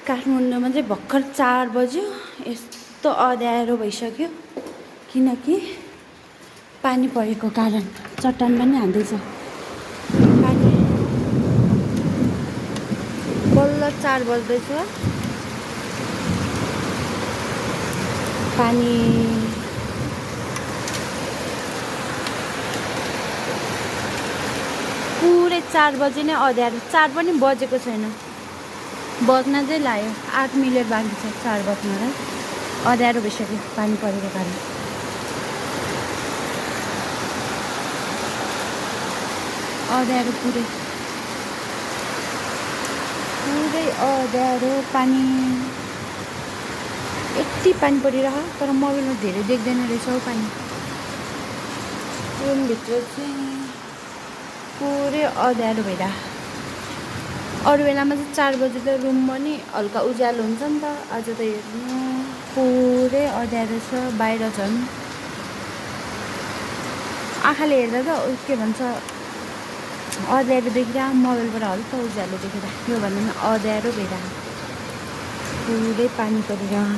काठमाडौँमा चाहिँ भर्खर 4 बज्यो यस्तो अँध्यारो भइसक्यो किनकि पानी परेको कारण चट्टान पनि हाल्दैछ पानी बल्ल 4 बज्दैछ पानी पुरै 4 बजे नै अँध्यारो 4 पनि बजेको छैन बज्न चाहिँ लाग्यो 8 मिनट बाँकी छ 4 बज्नलाई अँध्यारो भइसक्यो पानी परेको कारण अँध्यारो पुरै अँध्यारो पानी यति पानी परिरह तर मोबाइलमा धेरै देख्दैन रहेछ हौ पानी रुमभित्र चाहिँ पुरै अँध्यारो भइरह अरू बेलामा चाहिँ 4 बजे त रुम पनि हल्का उज्यालो हुन्छ नि त आज त हेर्नु पुरै अँध्यारो छ बाहिर झन् आँखाले हेर्दा त के भन्छ अँध्यारो देखिरह मोबाइलबाट हल्का उज्यालो देखिरह यो भन्दा अँध्यारो भइरह पुरै पानी परिरह